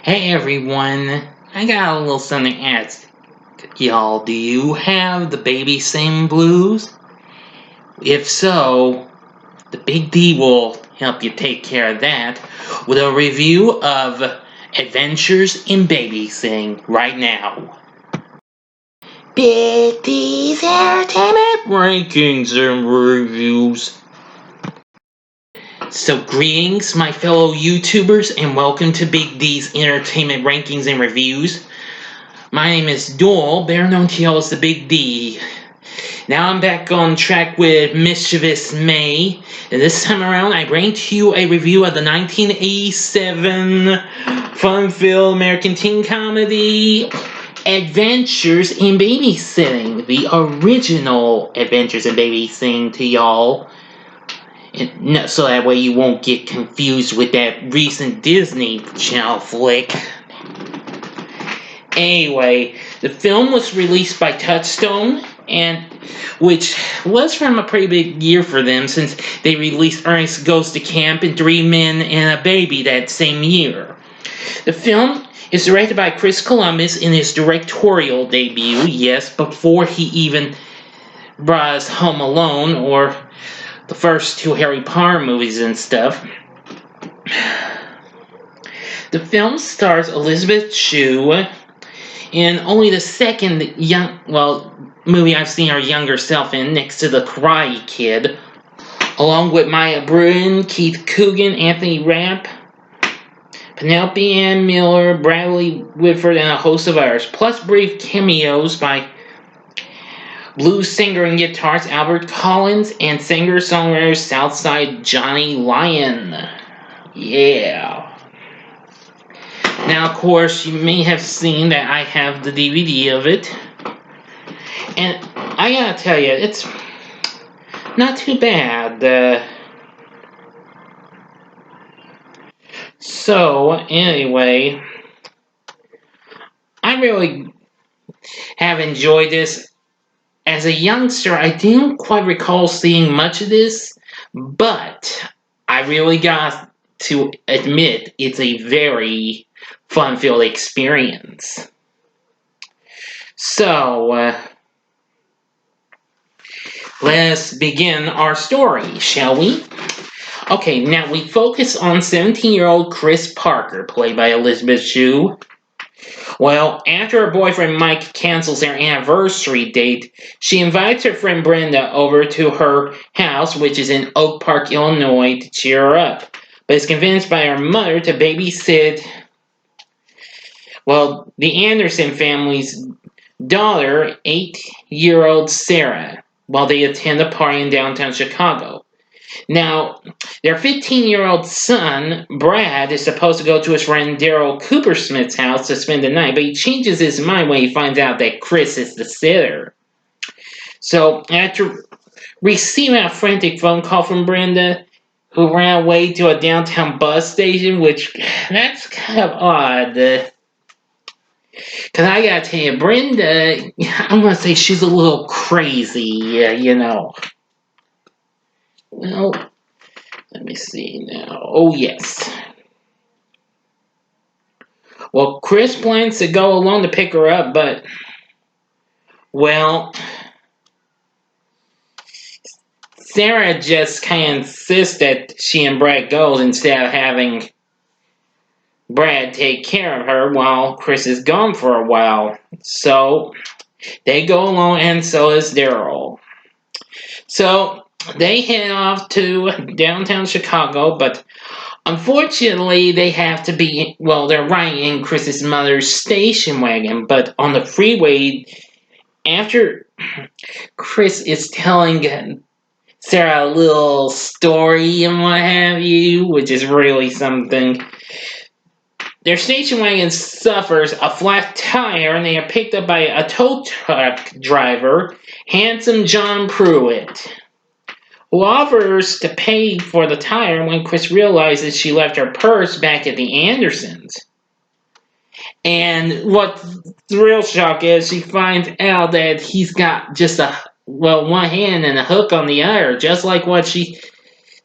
Hey everyone, I got a little something to ask y'all. Do you have the babysitting blues? If so, the Big D will help you take care of that with a review of Adventures in Babysitting right now. Big D's Entertainment Rankings and Reviews. So greetings my fellow YouTubers and welcome to Big D's Entertainment Rankings and Reviews. My name is Doyle, better known to y'all as the Big D. Now I'm back on track with Mischievous May, and this time around I bring to you a review of the 1987 fun-filled American teen comedy Adventures in Babysitting, the original Adventures in Babysitting to y'all. And so that way you won't get confused with that recent Disney Channel flick. Anyway, the film was released by Touchstone, and which was from a pretty big year for them since they released Ernest Goes to Camp and Three Men and a Baby that same year. The film is directed by Chris Columbus in his directorial debut, yes, before he even brought us Home Alone or the first two Harry Potter movies and stuff. The film stars Elisabeth Shue in only the second movie I've seen her younger self in, next to The Karate Kid, along with Maya Bruin, Keith Coogan, Anthony Rapp, Penelope Ann Miller, Bradley Whitford, and a host of others, plus brief cameos by blues singer and guitarist Albert Collins and singer-songwriter Southside Johnny Lyon. Yeah. Now, of course, you may have seen that I have the DVD of it. And I gotta tell you, it's not too bad. So, anyway, I really have enjoyed this. As a youngster, I didn't quite recall seeing much of this, but I really got to admit it's a very fun-filled experience. So, let's begin our story, shall we? Okay, now we focus on 17-year-old Chris Parker, played by Elisabeth Shue. Well, after her boyfriend Mike cancels their anniversary date, she invites her friend Brenda over to her house, which is in Oak Park, Illinois, to cheer her up, but is convinced by her mother to babysit, the Anderson family's daughter, 8-year-old Sarah, while they attend a party in downtown Chicago. Now, their 15-year-old son, Brad, is supposed to go to his friend Daryl Coopersmith's house to spend the night, but he changes his mind when he finds out that Chris is the sitter. So, after receiving a frantic phone call from Brenda, who ran away to a downtown bus station, which, that's kind of odd. Because I gotta tell you, Brenda, I'm gonna say she's a little crazy, you know. Well, let me see now. Oh, yes. Well, Chris plans to go alone to pick her up, but, Sarah just kind of insists that she and Brad go instead of having Brad take care of her while Chris is gone for a while. So, they go alone, and so does Daryl. So, they head off to downtown Chicago, but unfortunately, they have to be, they're riding in Chris's mother's station wagon, but on the freeway, after Chris is telling Sarah a little story and what have you, which is really something, their station wagon suffers a flat tire and they are picked up by a tow truck driver, handsome John Pruitt, who offers to pay for the tire when Chris realizes she left her purse back at the Andersons. And what the real shock is, she finds out that he's got just one hand and a hook on the other, just like what she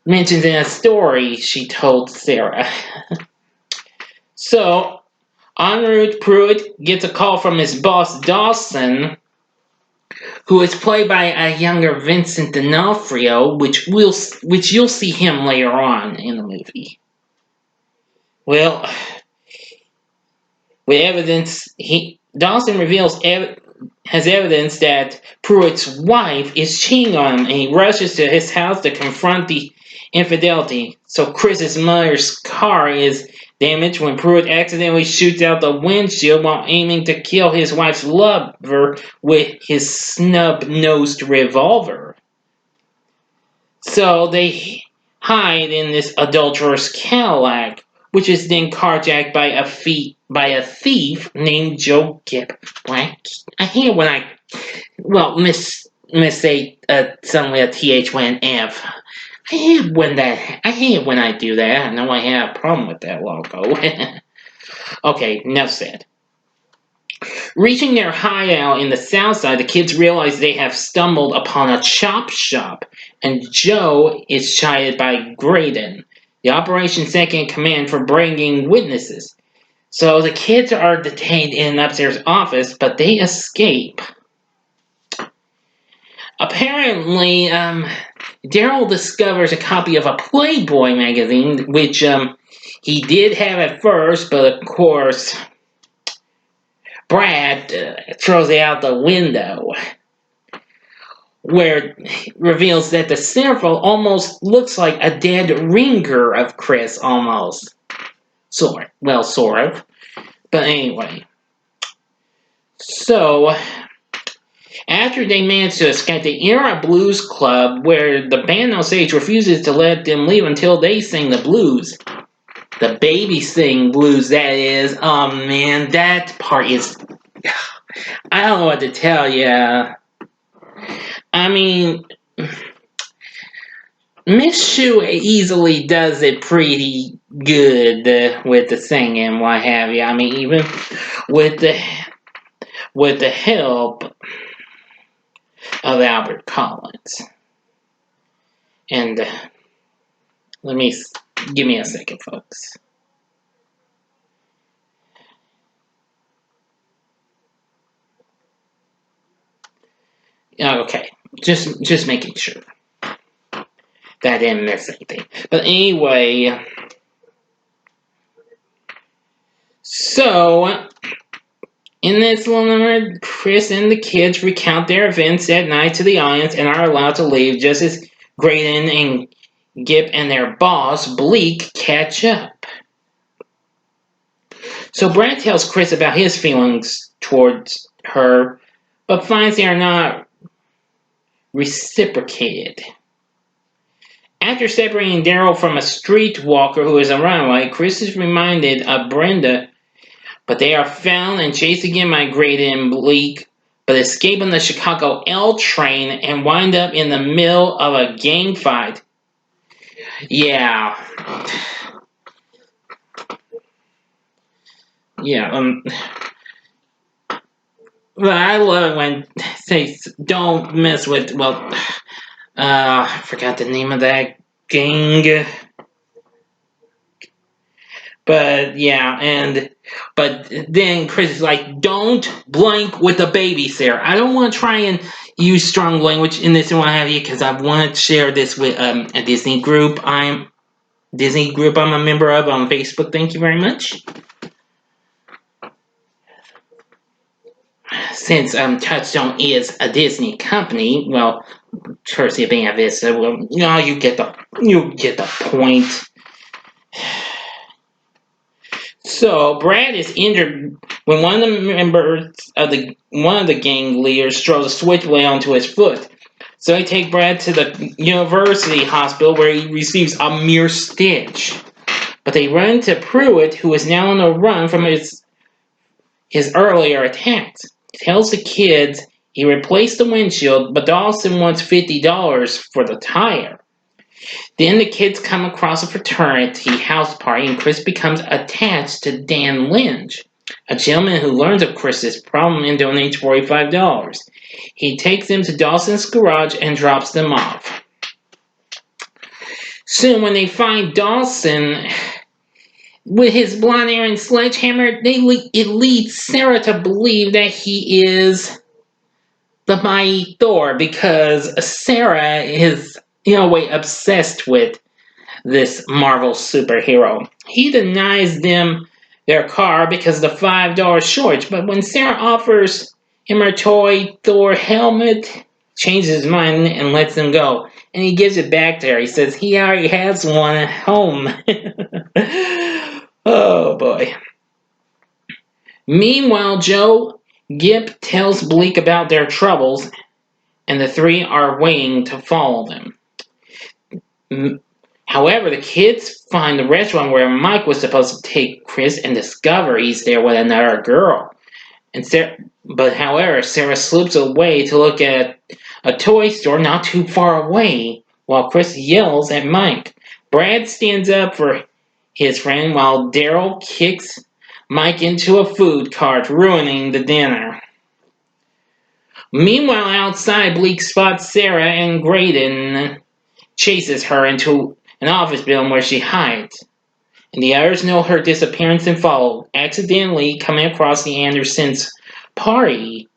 mentions in a story she told Sarah. So, En route, Pruitt gets a call from his boss, Dawson, who is played by a younger Vincent D'Onofrio, which you'll see him later on in the movie. Well, with evidence, Dawson has evidence that Pruitt's wife is cheating on him, and he rushes to his house to confront the infidelity. So Chris's mother's car is damaged when Pruitt accidentally shoots out the windshield while aiming to kill his wife's lover with his snub-nosed revolver. So they hide in this adulterous Cadillac, which is then carjacked by a thief named Joe Gibb. I hate when miss suddenly a th when f. I hate when I do that. I know I have a problem with that logo. Okay, enough said. Reaching their hideout in the south side, the kids realize they have stumbled upon a chop shop, and Joe is chided by Graydon, the Operation Second in Command, for bringing witnesses. So the kids are detained in an upstairs office, but they escape. Apparently, Daryl discovers a copy of a Playboy magazine, which he did have at first, but of course Brad throws it out the window, where it reveals that the centerfold almost looks like a dead ringer of Chris, almost. Sort of. But anyway. So, after they manage to escape, they enter a blues club where the band on stage refuses to let them leave until they sing the blues. The Babysitting blues, that is. Oh man, that part is... I don't know what to tell you. I mean, Miss Shue easily does it pretty good with the singing and what have you. I mean, even with the help of Albert Collins. And give me a second, folks. Okay, just making sure that I didn't miss anything. But anyway, so in this little number, Chris and the kids recount their events that night to the audience and are allowed to leave just as Graydon and Gibb and their boss, Bleak, catch up. So Brad tells Chris about his feelings towards her, but finds they are not reciprocated. After separating Daryl from a streetwalker who is a runaway, Chris is reminded of Brenda, but they are found and chased again by Graydon and Bleak, but escape on the Chicago L train and wind up in the middle of a gang fight. Yeah. But I love it when they don't mess with, I forgot the name of that gang. But yeah, but then Chris is like, don't blank with the babysitter. I don't want to try and use strong language in this and what have you, because I want to share this with a Disney group. I'm a member of on Facebook. Thank you very much. Since Touchstone is a Disney company, well, courtesy of being a visitor, well, you get the point. So Brad is injured when one of the members of one of the gang leaders throws a switchblade onto his foot. So they take Brad to the university hospital where he receives a mere stitch. But they run into Pruitt, who is now on the run from his earlier attacks. He tells the kids he replaced the windshield, but Dawson wants $50 for the tire. Then the kids come across a fraternity house party, and Chris becomes attached to Dan Lynch, a gentleman who learns of Chris's problem and donates $45. He takes them to Dawson's garage and drops them off. Soon, when they find Dawson, With his blonde hair and sledgehammer, it leads Sarah to believe that he is the mighty Thor because Sarah is, in a way, obsessed with this Marvel superhero. He denies them their car because of the $5 shortage, but when Sarah offers him her toy Thor helmet, changes his mind and lets him go. And he gives it back to her. He says he already has one at home. Oh boy. Meanwhile, Joe Gip tells Bleak about their troubles, and the three are waiting to follow them. However, the kids find the restaurant where Mike was supposed to take Chris and discover he's there with another girl. However, Sarah slips away to look at a toy store not too far away while Chris yells at Mike. Brad stands up for his friend while Daryl kicks Mike into a food cart, ruining the dinner. Meanwhile, outside, Bleak spots Sarah and Graydon chases her into an office building where she hides. And the others know her disappearance and follow, accidentally coming across the Andersons' party.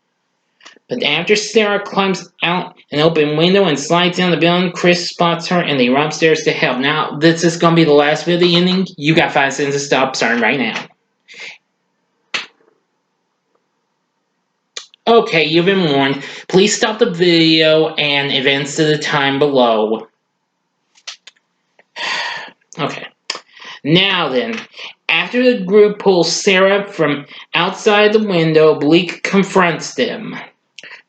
But after Sarah climbs out an open window and slides down the building, Chris spots her and they run upstairs to help. Now, this is going to be the last bit of the ending. You got 5 seconds to stop, starting right now. Okay, you've been warned. Please stop the video and events to the time below. Okay. Now then, after the group pulls Sarah from outside the window, Bleak confronts them.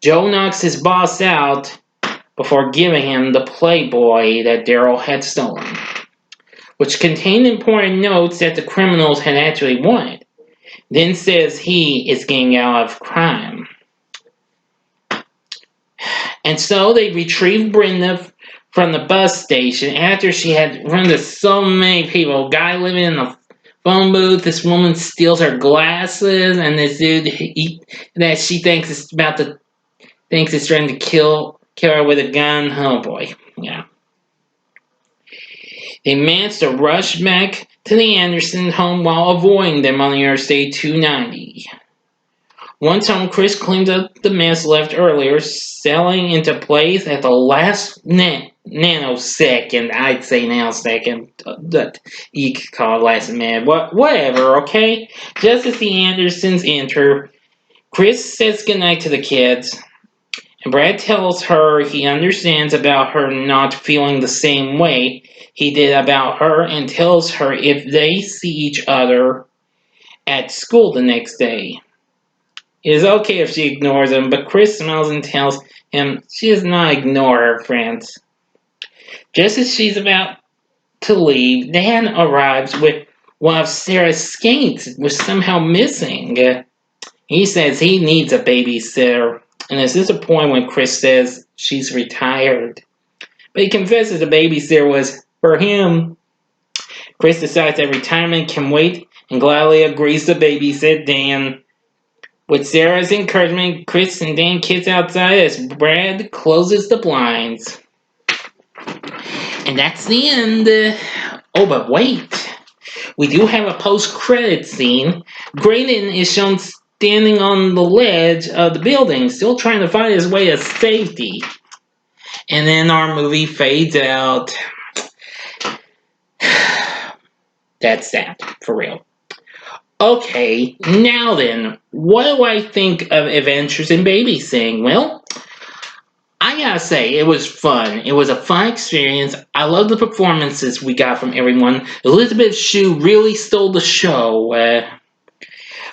Joe knocks his boss out before giving him the Playboy that Daryl had stolen, which contained important notes that the criminals had actually wanted. Then says he is getting out of crime. And so they retrieve Brenda from the bus station after she had run to so many people. Guy living in the phone booth, this woman steals her glasses, and this dude that she thinks is trying to kill her with a gun. Oh boy, yeah. They managed to rush back to the Anderson home while avoiding them on the Interstate 290. Once home, Chris cleans up the mess left earlier, selling into place at the last nanosecond. I'd say nanosecond, but you could call it last minute. Whatever, okay? Just as the Andersons enter, Chris says goodnight to the kids, and Brad tells her he understands about her not feeling the same way he did about her, and tells her if they see each other at school the next day, it is okay if she ignores him, but Chris smiles and tells him she does not ignore her friends. Just as she's about to leave, Dan arrives with one of Sarah's skates, which is somehow missing. He says he needs a babysitter, and is disappointed when Chris says she's retired. But he confesses the babysitter was for him. Chris decides that retirement can wait and gladly agrees to babysit Dan. With Sarah's encouragement, Chris and Dan kiss outside as Brad closes the blinds. And that's the end. Oh, but wait. We do have a post-credit scene. Graydon is shown standing on the ledge of the building, still trying to find his way to safety. And then our movie fades out. That's that, for real. Okay, now then, what do I think of Adventures in Babysitting? Well, I gotta say, it was fun. It was a fun experience. I love the performances we got from everyone. Elisabeth Shue really stole the show.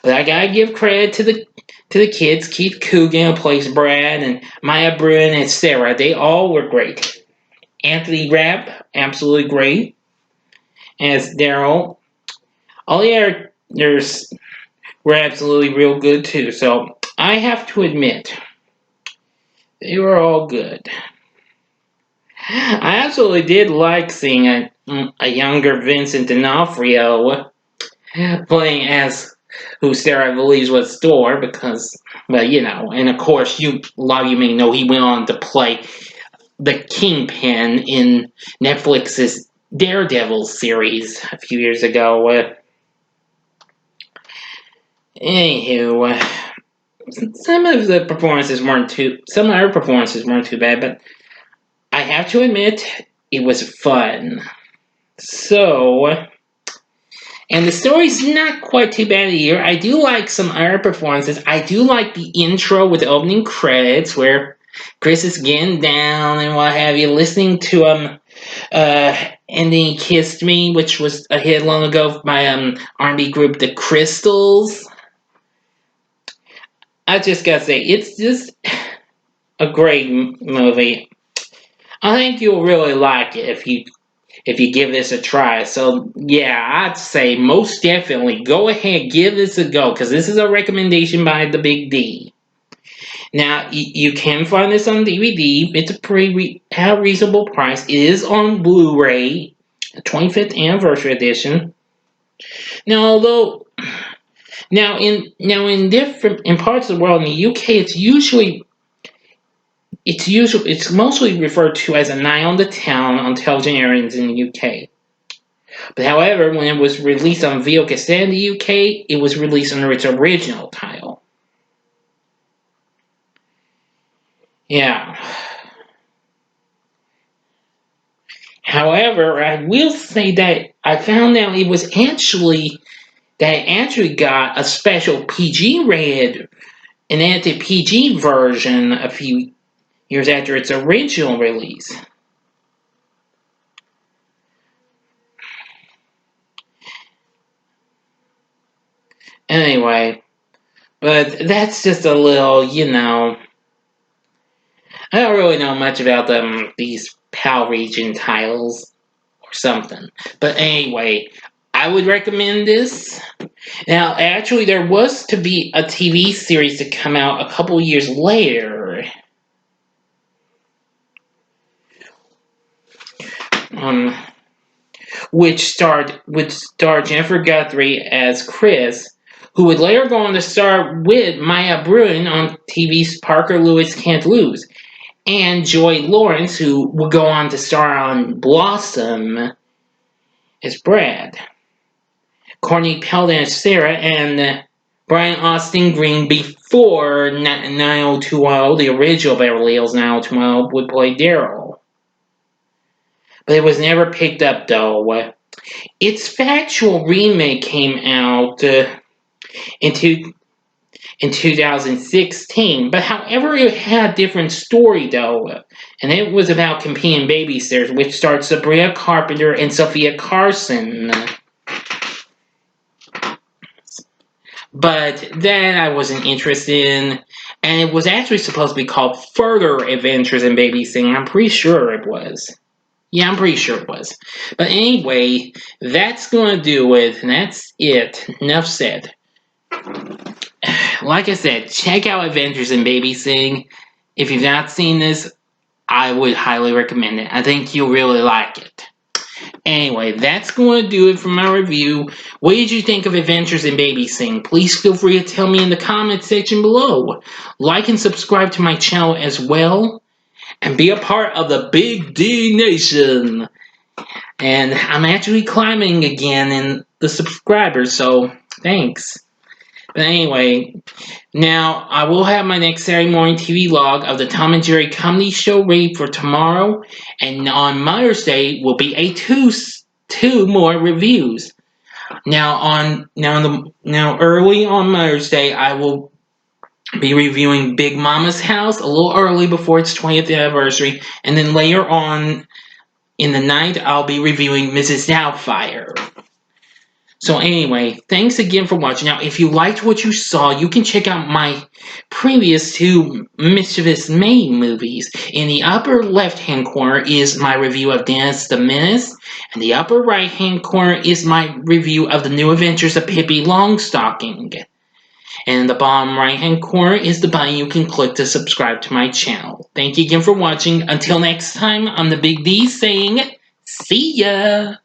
But I gotta give credit to the kids. Keith Coogan plays Brad, and Maya Bruin and Sarah. They all were great. Anthony Rapp, absolutely great as Daryl. All the actors were absolutely real good too. So I have to admit, they were all good. I absolutely did like seeing a younger Vincent D'Onofrio playing as who Sarah believes was Thor because, well, you know, and of course, a lot of you may know he went on to play the Kingpin in Netflix's Daredevil series a few years ago. Anywho, some of her performances weren't too bad, but I have to admit, it was fun. So, and the story's not quite too bad either. I do like some other performances. I do like the intro with the opening credits where Chris is getting down and what have you, listening to and then he kissed me, which was a hit long ago by R&B group The Crystals. I just gotta say, it's just a great movie. I think you'll really like it if you give this a try. So yeah, I'd say most definitely go ahead, give this a go, because this is a recommendation by the Big D. Now you can find this on DVD. It's a pretty reasonable price. It is on Blu-ray, 25th anniversary edition. Now, although in different in parts of the world, in the UK, it's mostly referred to as a Night on the Town on television airings in the UK. But however, when it was released on video cassette in the UK, it was released under its original title. Yeah. However, I will say that I found out it actually got a special PG rated, an anti-PG version a few years after its original release. Anyway, but that's just a little, I don't really know much about these PAL region titles or something. But anyway, I would recommend this. Now, actually, there was to be a TV series to come out a couple years later. Which starred Jennifer Guthrie as Chris, who would later go on to star with Maya Bruin on TV's Parker Lewis Can't Lose, and Joy Lawrence, who would go on to star on Blossom as Brad, Courtney Peldon as Sarah, and Brian Austin Green before 90210, the original Beverly Hills 90210, would play Daryl. But it was never picked up though. Its factual remake came out in 2016, but however, it had a different story though, and it was about competing babysitters, which starred Sabrina Carpenter and Sophia Carson. But that I wasn't interested in, and it was actually supposed to be called Further Adventures in Babysitting. I'm pretty sure it was. Yeah, I'm pretty sure it was. But anyway, that's going to do it, and that's it. Enough said. Like I said, check out Adventures in Babysitting. If you've not seen this, I would highly recommend it. I think you'll really like it. Anyway, that's going to do it for my review. What did you think of Adventures in Babysitting? Please feel free to tell me in the comment section below. Like and subscribe to my channel as well. And be a part of the Big D Nation. And I'm actually climbing again in the subscribers, so thanks. But anyway, now I will have my next Saturday morning TV log of the Tom and Jerry comedy show ready for tomorrow, and on Mother's Day will be a two more reviews. Now early on Mother's Day, I will be reviewing Big Mama's House a little early before its 20th anniversary, and then later on in the night, I'll be reviewing Mrs. Doubtfire. So anyway, thanks again for watching. Now, if you liked what you saw, you can check out my previous two Mischievous May movies. In the upper left-hand corner is my review of Dennis the Menace, and the upper right-hand corner is my review of The New Adventures of Pippi Longstocking. And in the bottom right-hand corner is the button you can click to subscribe to my channel. Thank you again for watching. Until next time, I'm the Big D saying, see ya!